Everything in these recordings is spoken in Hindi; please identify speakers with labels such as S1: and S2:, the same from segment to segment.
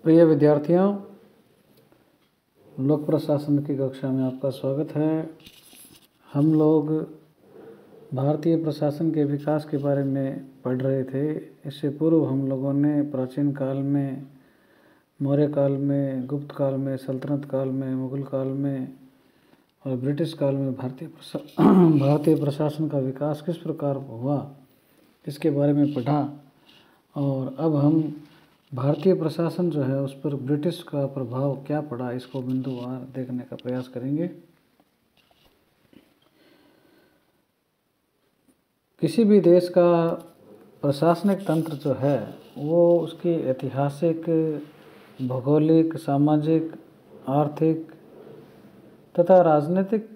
S1: प्रिय विद्यार्थियों, लोक प्रशासन की कक्षा में आपका स्वागत है। हम लोग भारतीय प्रशासन के विकास के बारे में पढ़ रहे थे। इससे पूर्व हम लोगों ने प्राचीन काल में, मौर्य काल में, गुप्त काल में, सल्तनत काल में, मुगल काल में और ब्रिटिश काल में भारतीय प्रशासन का विकास किस प्रकार हुआ इसके बारे में पढ़ा। और अब हम भारतीय प्रशासन जो है उस पर ब्रिटिश का प्रभाव क्या पड़ा इसको बिंदुवार देखने का प्रयास करेंगे। किसी भी देश का प्रशासनिक तंत्र जो है वो उसकी ऐतिहासिक, भौगोलिक, सामाजिक, आर्थिक तथा राजनीतिक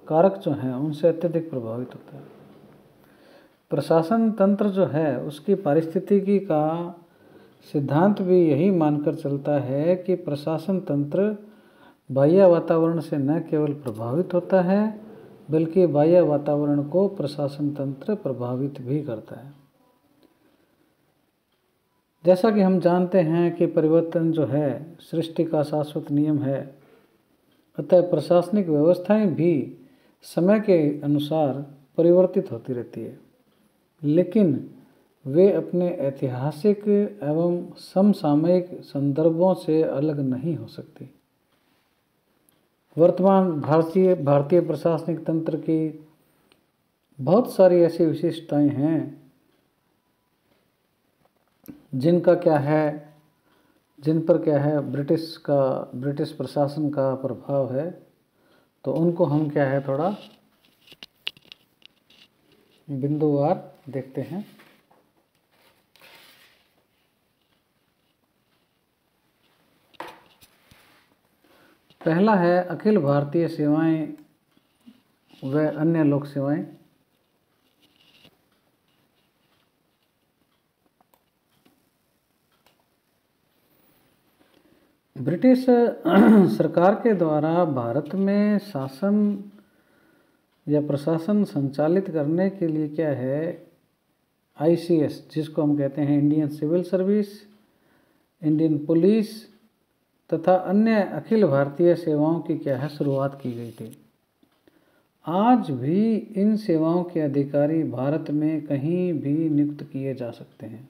S1: कारक जो हैं उनसे अत्यधिक प्रभावित होता है। प्रशासन तंत्र जो है उसकी पारिस्थितिकी का सिद्धांत भी यही मानकर चलता है कि प्रशासन तंत्र बाह्य वातावरण से न केवल प्रभावित होता है बल्कि बाह्य वातावरण को प्रशासन तंत्र प्रभावित भी करता है। जैसा कि हम जानते हैं कि परिवर्तन जो है सृष्टि का शाश्वत नियम है, अतः प्रशासनिक व्यवस्थाएं भी समय के अनुसार परिवर्तित होती रहती है, लेकिन वे अपने ऐतिहासिक एवं समसामयिक संदर्भों से अलग नहीं हो सकती। वर्तमान भारतीय प्रशासनिक तंत्र की बहुत सारी ऐसी विशेषताएं हैं जिन पर क्या है ब्रिटिश प्रशासन का प्रभाव है। तो उनको हम क्या है थोड़ा बिंदुवार देखते हैं। पहला है अखिल भारतीय सेवाएं व अन्य लोक सेवाएं। ब्रिटिश सरकार के द्वारा भारत में शासन या प्रशासन संचालित करने के लिए क्या है ICS, जिसको हम कहते हैं Indian civil service, Indian police तथा अन्य अखिल भारतीय सेवाओं की क्या है शुरुआत की गई थी। आज भी इन सेवाओं के अधिकारी भारत में कहीं भी नियुक्त किए जा सकते हैं।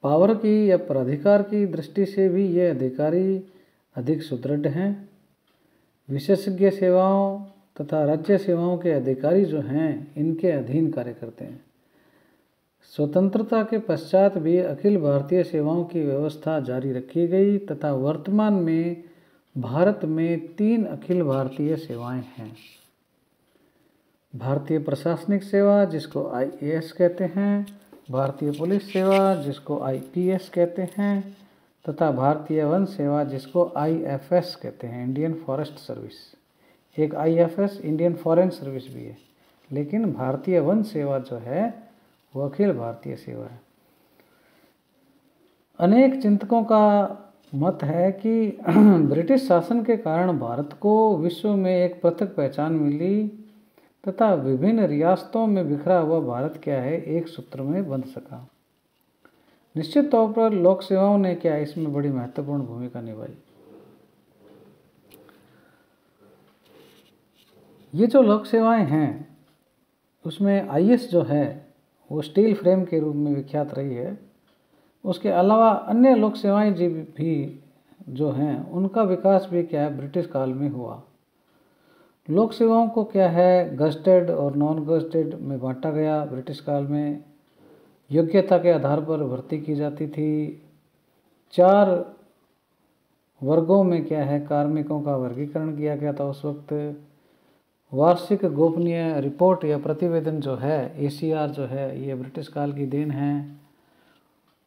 S1: पावर की या प्राधिकार की दृष्टि से भी ये अधिकारी अधिक सुदृढ़ हैं। विशेषज्ञ सेवाओं तथा राज्य सेवाओं के अधिकारी जो हैं इनके अधीन कार्य करते हैं। स्वतंत्रता के पश्चात भी अखिल भारतीय सेवाओं की व्यवस्था जारी रखी गई तथा वर्तमान में भारत में 3 अखिल भारतीय सेवाएं हैं। भारतीय प्रशासनिक सेवा जिसको IAS कहते हैं, भारतीय पुलिस सेवा जिसको IPS कहते हैं तथा भारतीय वन सेवा जिसको IFS कहते हैं, इंडियन फॉरेस्ट सर्विस। एक IFS इंडियन फॉरेन सर्विस भी है, लेकिन भारतीय वन सेवा जो है वो अखिल भारतीय सेवा है। अनेक चिंतकों का मत है कि ब्रिटिश शासन के कारण भारत को विश्व में एक पृथक पहचान मिली तथा विभिन्न रियासतों में बिखरा हुआ भारत क्या है एक सूत्र में बंध सका। निश्चित तौर पर लोक सेवाओं ने क्या इसमें बड़ी महत्वपूर्ण भूमिका निभाई। ये जो लोक सेवाएं हैं उसमें IS जो है वो स्टील फ्रेम के रूप में विख्यात रही है। उसके अलावा अन्य लोक सेवाएं भी जो हैं उनका विकास भी क्या है ब्रिटिश काल में हुआ। लोक सेवाओं को क्या है गज़टेड और नॉन गज़टेड में बांटा गया। ब्रिटिश काल में योग्यता के आधार पर भर्ती की जाती थी। 4 वर्गों में क्या है कार्मिकों का वर्गीकरण किया गया था उस वक्त। वार्षिक गोपनीय रिपोर्ट या प्रतिवेदन जो है ACR जो है ये ब्रिटिश काल की देन है।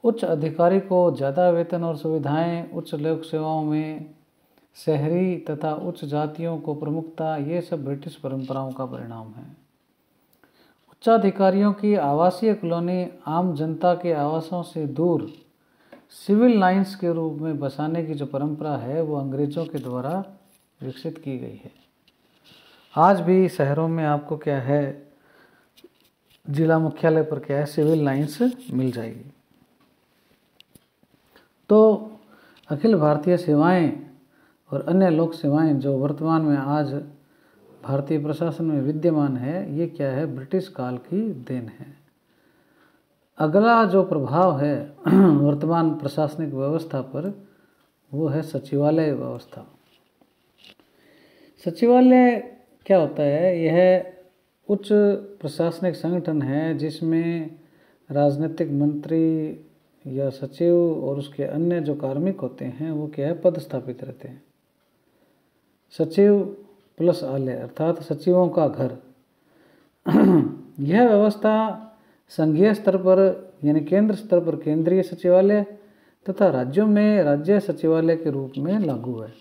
S1: उच्च अधिकारी को ज़्यादा वेतन और सुविधाएं, उच्च लोक सेवाओं में शहरी तथा उच्च जातियों को प्रमुखता, ये सब ब्रिटिश परंपराओं का परिणाम है। उच्चाधिकारियों की आवासीय कॉलोनी आम जनता के आवासों से दूर सिविल लाइंस के रूप में बसाने की जो परंपरा है वो अंग्रेज़ों के द्वारा विकसित की गई है। आज भी शहरों में आपको क्या है जिला मुख्यालय पर क्या है सिविल लाइंस मिल जाएगी। तो अखिल भारतीय सेवाएं और अन्य लोक सेवाएं जो वर्तमान में आज भारतीय प्रशासन में विद्यमान है, ये क्या है, ब्रिटिश काल की देन है। अगला जो प्रभाव है वर्तमान प्रशासनिक व्यवस्था पर, वो है सचिवालय व्यवस्था। सचिवालय क्या होता है? यह उच्च प्रशासनिक संगठन है जिसमें राजनीतिक मंत्री या सचिव और उसके अन्य जो कार्मिक होते हैं वो क्या है, पदस्थापित रहते हैं। सचिव प्लस आलय अर्थात सचिवों का घर। यह व्यवस्था संघीय स्तर पर यानी केंद्र स्तर पर केंद्रीय सचिवालय तथा राज्यों में राज्य सचिवालय के रूप में लागू है।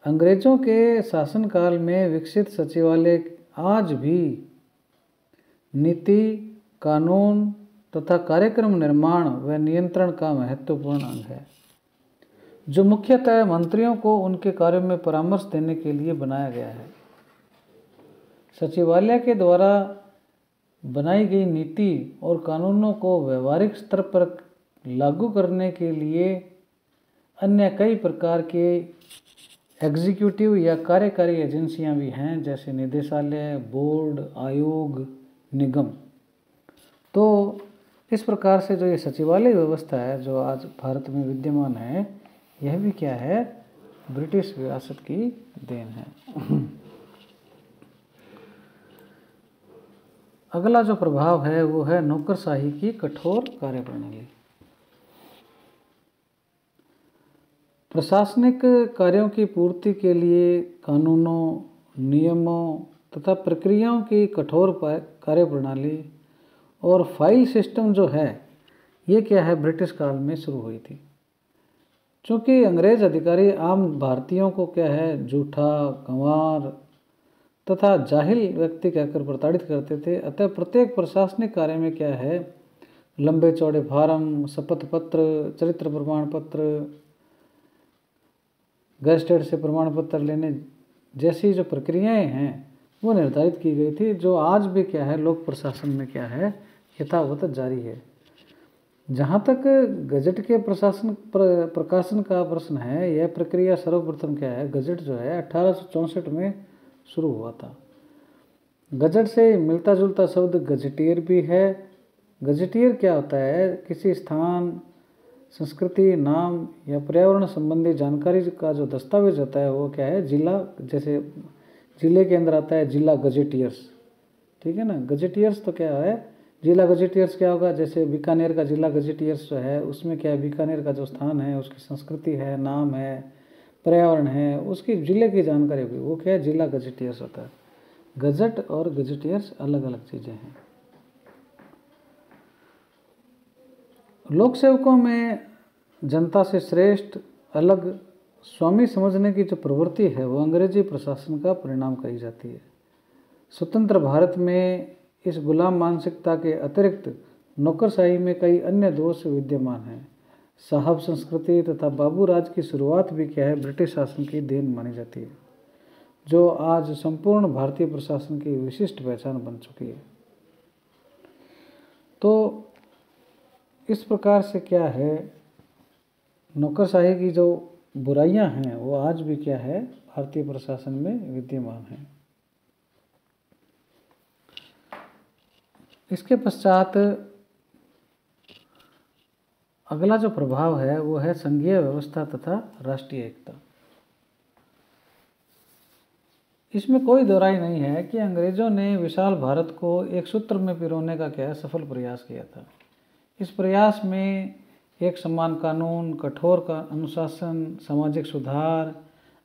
S1: अंग्रेजों के शासनकाल में विकसित सचिवालय आज भी नीति, कानून तथा कार्यक्रम निर्माण व नियंत्रण का महत्वपूर्ण अंग है, जो मुख्यतः मंत्रियों को उनके कार्यों में परामर्श देने के लिए बनाया गया है। सचिवालय के द्वारा बनाई गई नीति और कानूनों को व्यवहारिक स्तर पर लागू करने के लिए अन्य कई प्रकार के एग्जीक्यूटिव या कार्यकारी एजेंसियां भी हैं, जैसे निदेशालय, बोर्ड, आयोग, निगम। तो इस प्रकार से जो ये सचिवालय व्यवस्था है जो आज भारत में विद्यमान है, यह भी क्या है, ब्रिटिश विरासत की देन है। अगला जो प्रभाव है वो है नौकरशाही की कठोर कार्यप्रणाली। प्रशासनिक कार्यों की पूर्ति के लिए कानूनों, नियमों तथा प्रक्रियाओं की कठोर कार्यप्रणाली और फाइल सिस्टम जो है, ये क्या है, ब्रिटिश काल में शुरू हुई थी। चूँकि अंग्रेज अधिकारी आम भारतीयों को क्या है, झूठा, गंवार तथा जाहिल व्यक्ति कहकर प्रताड़ित करते थे, अतः प्रत्येक प्रशासनिक कार्य में क्या है, लंबे चौड़े फार्म, शपथ पत्र, चरित्र प्रमाण पत्र, गैजेटेड से प्रमाण पत्र लेने जैसी जो प्रक्रियाएं हैं वो निर्धारित की गई थी, जो आज भी क्या है, लोक प्रशासन में क्या है, यथावत जारी है। जहाँ तक गजट के प्रकाशन का प्रश्न है, यह प्रक्रिया सर्वप्रथम क्या है, गजट जो है 1864 में शुरू हुआ था। गजट से मिलता जुलता शब्द गजटियर भी है। गजटियर क्या होता है, किसी स्थान, संस्कृति, नाम या पर्यावरण संबंधी जानकारी का जो दस्तावेज होता है वो क्या है, जिला, जैसे जिले के अंदर आता है जिला गजेटियर्स, ठीक है ना। गजेटियर्स तो क्या है, जिला गजेटियर्स क्या होगा, जैसे बीकानेर का जिला गजेटियर्स जो है उसमें क्या है, बीकानेर का जो स्थान है उसकी संस्कृति है, नाम है, पर्यावरण है, उसकी जिले की जानकारी होगी, वो क्या है, जिला गजेटियर्स होता है। गजट और गजेटियर्स अलग अलग चीज़ें हैं। लोक सेवकों में जनता से श्रेष्ठ, अलग, स्वामी समझने की जो प्रवृत्ति है वो अंग्रेजी प्रशासन का परिणाम कही जाती है। स्वतंत्र भारत में इस गुलाम मानसिकता के अतिरिक्त नौकरशाही में कई अन्य दोष विद्यमान हैं। साहब संस्कृति तथा बाबू राज की शुरुआत भी क्या है, ब्रिटिश शासन की देन मानी जाती है, जो आज संपूर्ण भारतीय प्रशासन की विशिष्ट पहचान बन चुकी है। तो इस प्रकार से क्या है, नौकरशाही की जो बुराइयां हैं वो आज भी क्या है, भारतीय प्रशासन में विद्यमान है। इसके पश्चात अगला जो प्रभाव है वो है संघीय व्यवस्था तथा राष्ट्रीय एकता। इसमें कोई दो राय नहीं है कि अंग्रेजों ने विशाल भारत को एक सूत्र में पिरोने का क्या है, सफल प्रयास किया था। इस प्रयास में एक समान कानून, कठोर का अनुशासन, सामाजिक सुधार,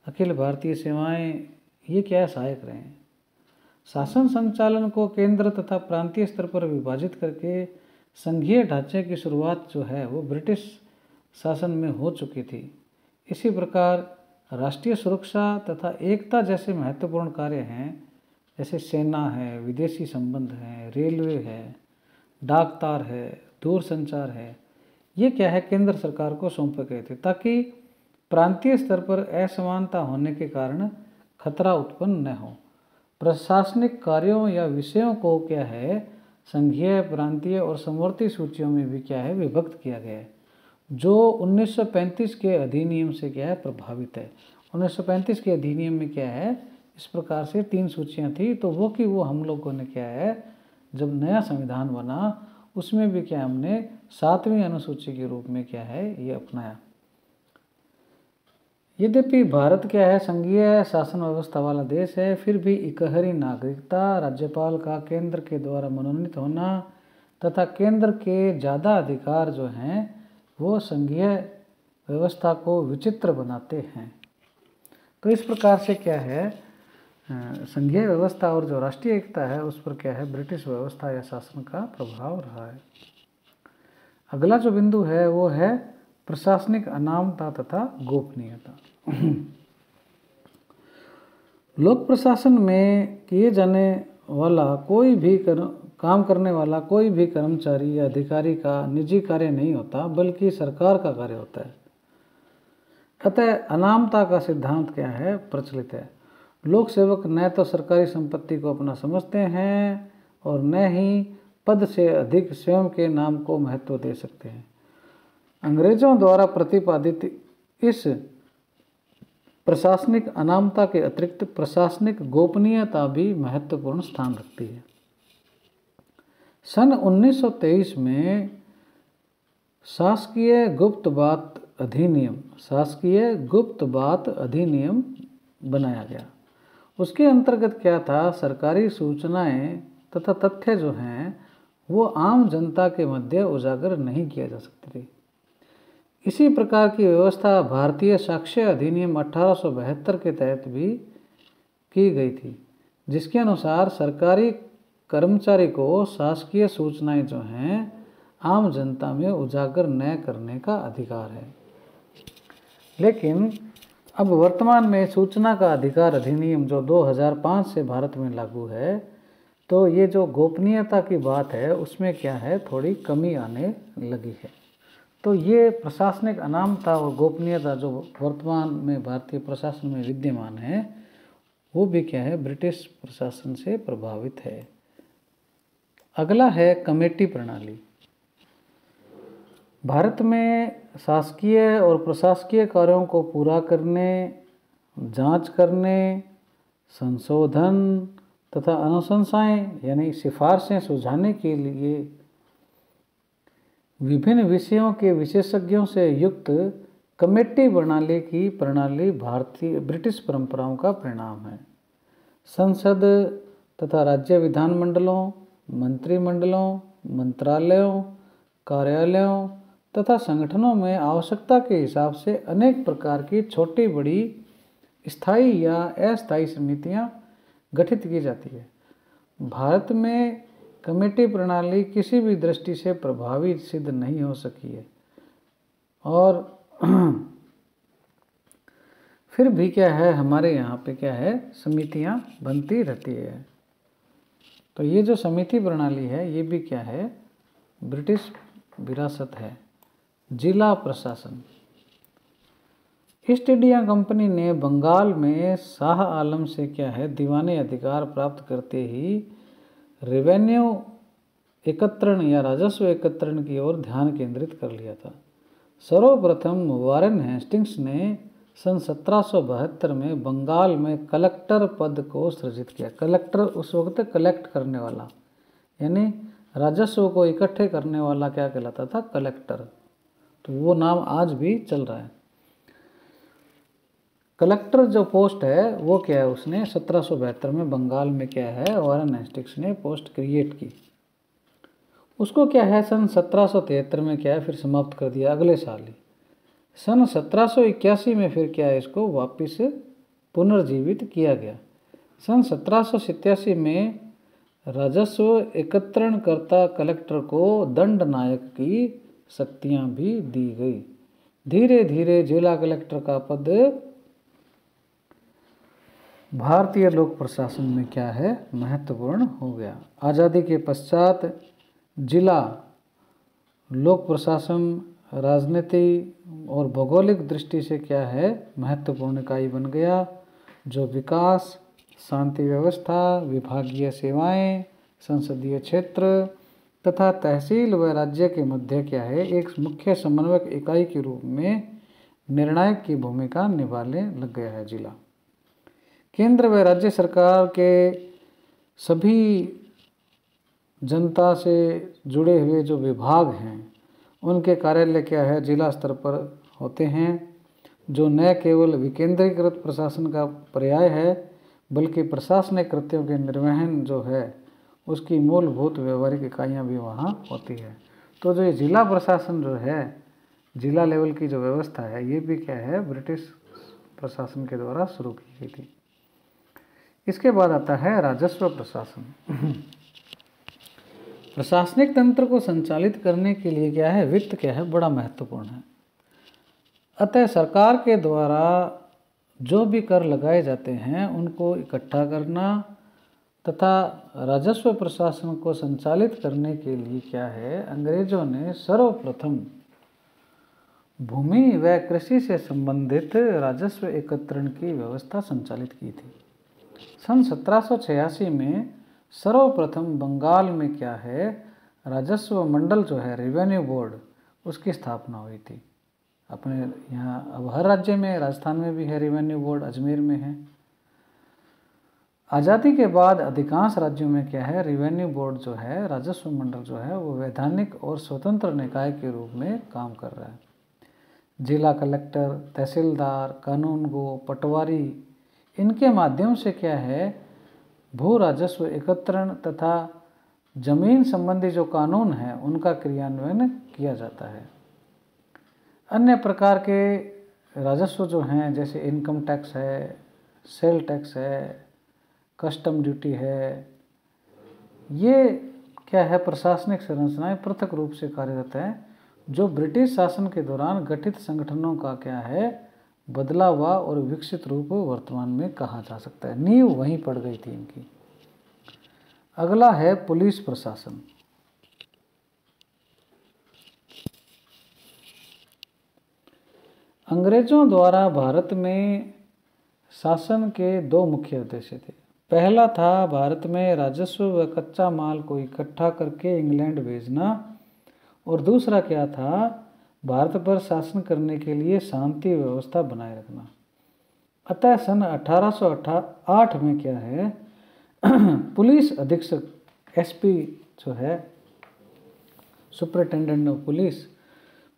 S1: अखिल भारतीय सेवाएं, ये क्या है, सहायक रहे हैं। शासन संचालन को केंद्र तथा प्रांतीय स्तर पर विभाजित करके संघीय ढांचे की शुरुआत जो है वो ब्रिटिश शासन में हो चुकी थी। इसी प्रकार राष्ट्रीय सुरक्षा तथा एकता जैसे महत्वपूर्ण कार्य हैं, जैसे सेना है, विदेशी संबंध है, रेलवे है, डाक तार है, दूरसंचार है, ये क्या है, केंद्र सरकार को सौंपे गए थे, ताकि प्रांतीय स्तर पर असमानता होने के कारण खतरा उत्पन्न न हो। प्रशासनिक कार्यों या विषयों को क्या है, संघीय, प्रांतीय और समवर्ती सूचियों में भी क्या है, विभक्त किया गया है। जो 1935 के अधिनियम से क्या है प्रभावित है। 1935 के अधिनियम में क्या है, इस प्रकार से 3 सूचियाँ थी, तो वो हम लोगों ने क्या है, जब नया संविधान बना उसमें भी क्या हमने 7वीं अनुसूची के रूप में क्या है ये अपनाया। यद्यपि भारत क्या है संघीय शासन व्यवस्था वाला देश है, फिर भी इकहरी नागरिकता, राज्यपाल का केंद्र के द्वारा मनोनीत होना तथा केंद्र के ज़्यादा अधिकार जो हैं वो संघीय व्यवस्था को विचित्र बनाते हैं। तो इस प्रकार से क्या है संघीय व्यवस्था और जो राष्ट्रीय एकता है उस पर क्या है ब्रिटिश व्यवस्था या शासन का प्रभाव रहा है। अगला जो बिंदु है वो है प्रशासनिक अनामता तथा गोपनीयता। लोक प्रशासन में किए जाने वाला कोई भी काम करने वाला कोई भी कर्मचारी या अधिकारी का निजी कार्य नहीं होता, बल्कि सरकार का कार्य होता है। अतः अनामता का सिद्धांत क्या है प्रचलित है। लोक सेवक न तो सरकारी संपत्ति को अपना समझते हैं और न ही पद से अधिक स्वयं के नाम को महत्व दे सकते हैं। अंग्रेजों द्वारा प्रतिपादित इस प्रशासनिक अनामता के अतिरिक्त प्रशासनिक गोपनीयता भी महत्वपूर्ण स्थान रखती है। सन 1923 में शासकीय गुप्त बात अधिनियम बनाया गया। उसके अंतर्गत क्या था, सरकारी सूचनाएं तथा तथ्य जो हैं वो आम जनता के मध्य उजागर नहीं किया जा सकते थे। इसी प्रकार की व्यवस्था भारतीय साक्ष्य अधिनियम 1872 के तहत भी की गई थी, जिसके अनुसार सरकारी कर्मचारी को शासकीय सूचनाएं जो हैं आम जनता में उजागर न करने का अधिकार है। लेकिन अब वर्तमान में सूचना का अधिकार अधिनियम जो 2005 से भारत में लागू है, तो ये जो गोपनीयता की बात है उसमें क्या है थोड़ी कमी आने लगी है। तो ये प्रशासनिक अनामता और गोपनीयता जो वर्तमान में भारतीय प्रशासन में विद्यमान है वो भी क्या है ब्रिटिश प्रशासन से प्रभावित है। अगला है कमेटी प्रणाली। भारत में शासकीय और प्रशासकीय कार्यों को पूरा करने, जांच करने, संशोधन तथा अनुशंसाएं यानी सिफारिशें सुझाने के लिए विभिन्न विषयों के विशेषज्ञों से युक्त कमेटी प्रणाली भारतीय ब्रिटिश परंपराओं का परिणाम है। संसद तथा राज्य विधानमंडलों, मंत्रिमंडलों, मंत्रालयों, कार्यालयों तथा संगठनों में आवश्यकता के हिसाब से अनेक प्रकार की छोटी बड़ी स्थायी या अस्थायी समितियां गठित की जाती है। भारत में कमेटी प्रणाली किसी भी दृष्टि से प्रभावी सिद्ध नहीं हो सकी है और फिर भी क्या है हमारे यहाँ पे क्या है समितियाँ बनती रहती है। तो ये जो समिति प्रणाली है ये भी क्या है ब्रिटिश विरासत है। जिला प्रशासन। ईस्ट इंडिया कंपनी ने बंगाल में शाह आलम से क्या है दीवाने अधिकार प्राप्त करते ही रेवेन्यू एकत्रण या राजस्व एकत्रण की ओर ध्यान केंद्रित कर लिया था। सर्वप्रथम वारेन हेस्टिंग्स ने सन 1772 में बंगाल में कलेक्टर पद को सृजित किया। कलेक्टर उस वक्त कलेक्ट करने वाला यानी राजस्व को इकट्ठे करने वाला क्या कहलाता था कलेक्टर। तो वो नाम आज भी चल रहा है। कलेक्टर जो पोस्ट है वो क्या है उसने 1772 में बंगाल में क्या है वारेन हेस्टिंग्स ने पोस्ट क्रिएट की। उसको क्या है सन 1773 में क्या है फिर समाप्त कर दिया अगले साल ही। सन 1781 में फिर क्या है इसको वापस पुनर्जीवित किया गया। सन 1787 में राजस्व एकत्रणकर्ता कलेक्टर को दंड नायक की शक्तियां भी दी गई। धीरे धीरे जिला कलेक्टर का पद भारतीय लोक प्रशासन में क्या है महत्वपूर्ण हो गया। आज़ादी के पश्चात जिला लोक प्रशासन राजनीति और भौगोलिक दृष्टि से क्या है महत्वपूर्ण इकाई बन गया, जो विकास, शांति व्यवस्था, विभागीय सेवाएं, संसदीय क्षेत्र तथा तहसील व राज्य के मध्य क्या है एक मुख्य समन्वयक इकाई के रूप में निर्णायक की भूमिका निभाने लग गया है जिला। केंद्र व राज्य सरकार के सभी जनता से जुड़े हुए जो विभाग हैं उनके कार्यालय क्या है जिला स्तर पर होते हैं, जो न केवल विकेंद्रीकृत प्रशासन का पर्याय है बल्कि प्रशासनिक कृत्यों के निर्वहन जो है उसकी मूलभूत व्यवहारिक इकाइयाँ भी वहाँ होती है। तो जो ये जिला प्रशासन जो है, जिला लेवल की जो व्यवस्था है, ये भी क्या है ब्रिटिश प्रशासन के द्वारा शुरू की गई थी। इसके बाद आता है राजस्व प्रशासन। प्रशासनिक तंत्र को संचालित करने के लिए क्या है वित्त क्या है बड़ा महत्वपूर्ण है। अतः सरकार के द्वारा जो भी कर लगाए जाते हैं उनको इकट्ठा करना तथा राजस्व प्रशासन को संचालित करने के लिए क्या है अंग्रेजों ने सर्वप्रथम भूमि व कृषि से संबंधित राजस्व एकत्रण की व्यवस्था संचालित की थी। सन 1786 में सर्वप्रथम बंगाल में क्या है राजस्व मंडल जो है रेवेन्यू बोर्ड उसकी स्थापना हुई थी। अपने यहाँ अब हर राज्य में, राजस्थान में भी है रेवेन्यू बोर्ड, अजमेर में है। आज़ादी के बाद अधिकांश राज्यों में क्या है रेवेन्यू बोर्ड जो है राजस्व मंडल जो है वो वैधानिक और स्वतंत्र निकाय के रूप में काम कर रहा है। जिला कलेक्टर, तहसीलदार, कानूनगो, पटवारी इनके माध्यम से क्या है भू राजस्व एकत्रण तथा जमीन संबंधी जो कानून हैं उनका क्रियान्वयन किया जाता है। अन्य प्रकार के राजस्व जो हैं जैसे इनकम टैक्स है, सेल टैक्स है, कस्टम ड्यूटी है, ये क्या है प्रशासनिक संरचनाएं पृथक रूप से कार्यरत है जो ब्रिटिश शासन के दौरान गठित संगठनों का क्या है बदला हुआ और विकसित रूप वर्तमान में कहा जा सकता है। नींव वहीं पड़ गई थी इनकी। अगला है पुलिस प्रशासन। अंग्रेजों द्वारा भारत में शासन के दो मुख्य उद्देश्य थे। पहला था भारत में राजस्व व कच्चा माल को इकट्ठा करके इंग्लैंड भेजना और दूसरा क्या था भारत पर शासन करने के लिए शांति व्यवस्था बनाए रखना। अतः सन 1808 में क्या है पुलिस अधीक्षक एसपी जो है सुपरिटेंडेंट ऑफ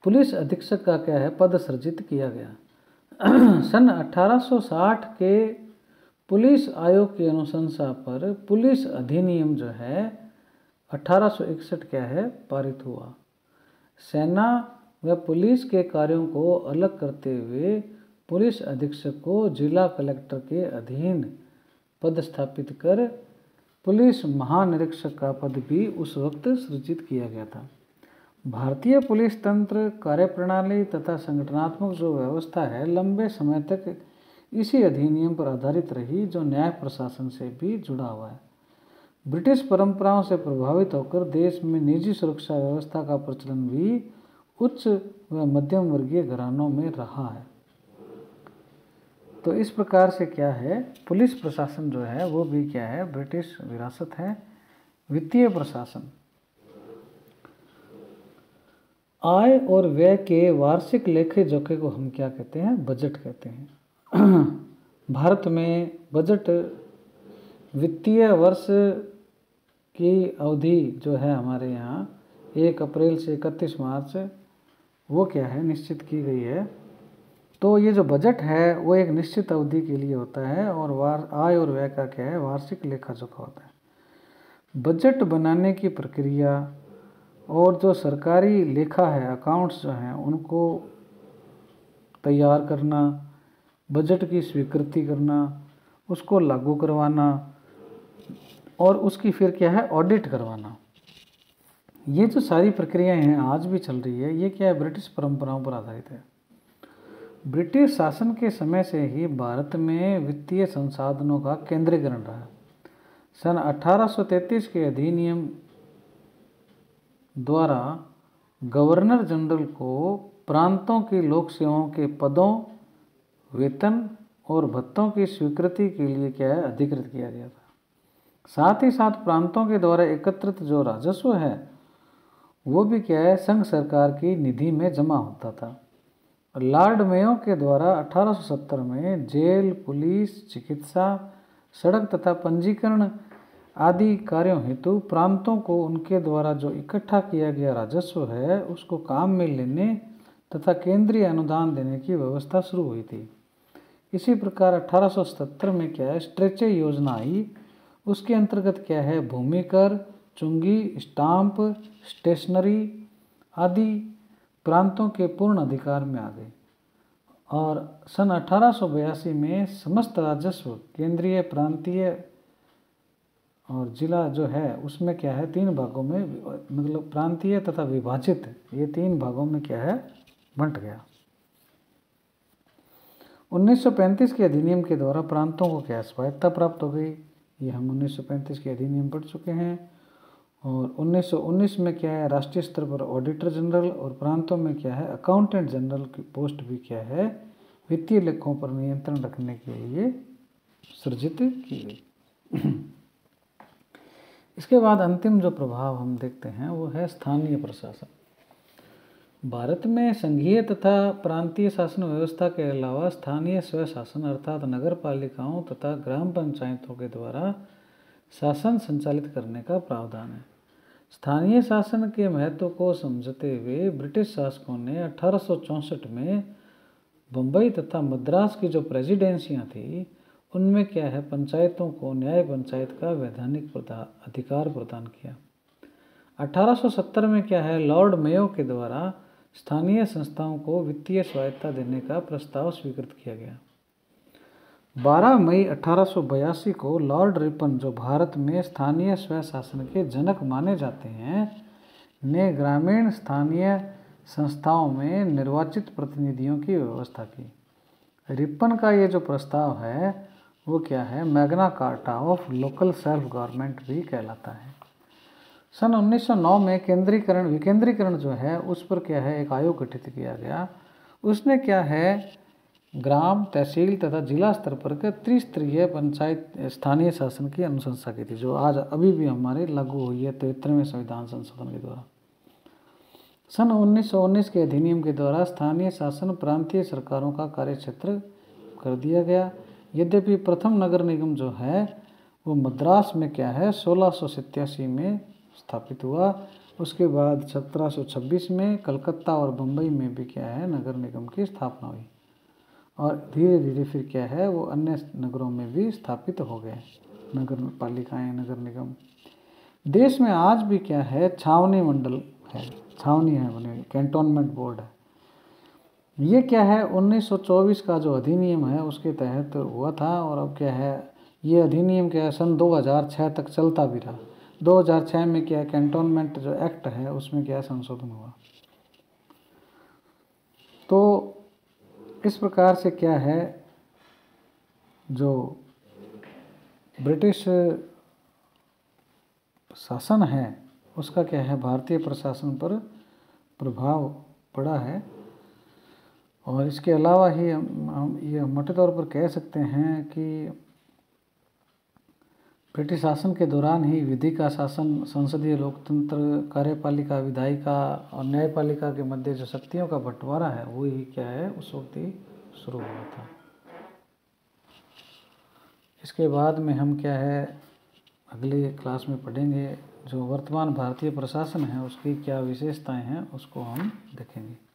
S1: पुलिस अधीक्षक का क्या है पद सृजित किया गया। सन 1860 के पुलिस आयोग की अनुशंसा पर पुलिस अधिनियम जो है 1861 क्या है पारित हुआ। सेना व पुलिस के कार्यों को अलग करते हुए पुलिस अधीक्षक को जिला कलेक्टर के अधीन पद स्थापित कर पुलिस महानिरीक्षक का पद भी उस वक्त सृजित किया गया था। भारतीय पुलिस तंत्र, कार्यप्रणाली तथा संगठनात्मक जो व्यवस्था है लंबे समय तक इसी अधिनियम पर आधारित रही जो न्याय प्रशासन से भी जुड़ा हुआ है। ब्रिटिश परंपराओं से प्रभावित होकर देश में निजी सुरक्षा व्यवस्था का प्रचलन भी उच्च व मध्यम वर्गीय घरानों में रहा है। तो इस प्रकार से क्या है पुलिस प्रशासन जो है वो भी क्या है ब्रिटिश विरासत है। वित्तीय प्रशासन आय और व्यय के वार्षिक लेखे जोखे को हम क्या कहते हैं बजट कहते हैं। भारत में बजट वित्तीय वर्ष की अवधि जो है हमारे यहाँ 1 अप्रैल से 31 मार्च वो क्या है निश्चित की गई है। तो ये जो बजट है वो एक निश्चित अवधि के लिए होता है और आय और व्यय का क्या है वार्षिक लेखा जोखा होता है। बजट बनाने की प्रक्रिया और जो सरकारी लेखा है अकाउंट्स जो हैं उनको तैयार करना, बजट की स्वीकृति करना, उसको लागू करवाना और उसकी फिर क्या है ऑडिट करवाना, ये जो सारी प्रक्रियाएं हैं आज भी चल रही है। ये क्या है ब्रिटिश परंपराओं पर आधारित है। ब्रिटिश शासन के समय से ही भारत में वित्तीय संसाधनों का केंद्रीकरण रहा। सन 1833 के अधिनियम द्वारा गवर्नर जनरल को प्रांतों की लोक सेवाओं के पदों, वेतन और भत्तों की स्वीकृति के लिए क्या है अधिकृत किया गया था। साथ ही साथ प्रांतों के द्वारा एकत्रित जो राजस्व है वो भी क्या है संघ सरकार की निधि में जमा होता था। लॉर्ड मेयो के द्वारा 1870 में जेल, पुलिस, चिकित्सा, सड़क तथा पंजीकरण आदि कार्यों हेतु प्रांतों को उनके द्वारा जो इकट्ठा किया गया राजस्व है उसको काम में लेने तथा केंद्रीय अनुदान देने की व्यवस्था शुरू हुई थी। इसी प्रकार 1877 में क्या है स्ट्रेचे योजना आई। उसके अंतर्गत क्या है भूमि कर, चुंगी, स्टाम्प, स्टेशनरी आदि प्रांतों के पूर्ण अधिकार में आ गए। और सन 1882 में समस्त राजस्व केंद्रीय, प्रांतीय और जिला जो है उसमें क्या है 3 भागों में, मतलब प्रांतीय तथा विभाजित, ये 3 भागों में क्या है बंट गया। 1935 के अधिनियम के द्वारा प्रांतों को क्या स्वायत्तता प्राप्त हो गई। ये हम 1935 के अधिनियम पढ़ चुके हैं। और 1919 में क्या है राष्ट्रीय स्तर पर ऑडिटर जनरल और प्रांतों में क्या है अकाउंटेंट जनरल की पोस्ट भी क्या है वित्तीय लेखों पर नियंत्रण रखने के लिए सृजित की गई। इसके बाद अंतिम जो प्रभाव हम देखते हैं वो है स्थानीय प्रशासन। भारत में संघीय तथा प्रांतीय शासन व्यवस्था के अलावा स्थानीय स्वशासन अर्थात नगर पालिकाओं तथा ग्राम पंचायतों के द्वारा शासन संचालित करने का प्रावधान है। स्थानीय शासन के महत्व को समझते हुए ब्रिटिश शासकों ने 1864 में बम्बई तथा मद्रास की जो प्रेसिडेंसियाँ थी उनमें क्या है पंचायतों को न्याय पंचायत का वैधानिक अधिकार प्रदान किया। 1870 में क्या है लॉर्ड मेयो के द्वारा स्थानीय संस्थाओं को वित्तीय स्वायत्तता देने का प्रस्ताव स्वीकृत किया गया। 12 मई 1882 को लॉर्ड रिपन जो भारत में स्थानीय स्वशासन के जनक माने जाते हैं ने ग्रामीण स्थानीय संस्थाओं में निर्वाचित प्रतिनिधियों की व्यवस्था की। रिपन का ये जो प्रस्ताव है वो क्या है Magna carta of local self government भी कहलाता है। सन 1909 में विकेंद्रीकरण जो है उस पर क्या है एक आयोग गठित किया गया। उसने क्या है ग्राम, तहसील तथा जिला स्तर पर त्रिस्तरीय पंचायत स्थानीय शासन की अनुशंसा की थी जो आज अभी भी हमारे लागू हुई है 73वें संविधान संशोधन के द्वारा। सन 1919 के अधिनियम के द्वारा स्थानीय शासन प्रांतीय सरकारों का कार्यक्षेत्र कर दिया गया। यद्यपि प्रथम नगर निगम जो है वो मद्रास में क्या है 1687 में स्थापित हुआ। उसके बाद 1726 में कलकत्ता और बम्बई में भी क्या है नगर निगम की स्थापना हुई और धीरे धीरे फिर क्या है वो अन्य नगरों में भी स्थापित हो गए नगर पालिकाएं, नगर निगम। देश में आज भी क्या है छावनी मंडल है, छावनी है बनी, कैंटोनमेंट बोर्ड है। ये क्या है 1924 का जो अधिनियम है उसके तहत हुआ था और अब क्या है ये अधिनियम क्या है सन 2006 तक चलता भी रहा। 2006 में क्या है कैंटोनमेंट जो एक्ट है उसमें क्या संशोधन हुआ। तो इस प्रकार से क्या है जो ब्रिटिश शासन है उसका क्या है भारतीय प्रशासन पर प्रभाव पड़ा है। और इसके अलावा ही हम ये मोटे तौर पर कह सकते हैं कि ब्रिटिश शासन के दौरान ही विधि का शासन, संसदीय लोकतंत्र, कार्यपालिका, विधायिका और न्यायपालिका के मध्य जो शक्तियों का बंटवारा है वो ही क्या है उस वक्त ही शुरू हुआ था। इसके बाद में हम क्या है अगली क्लास में पढ़ेंगे जो वर्तमान भारतीय प्रशासन है उसकी क्या विशेषताएं हैं उसको हम देखेंगे।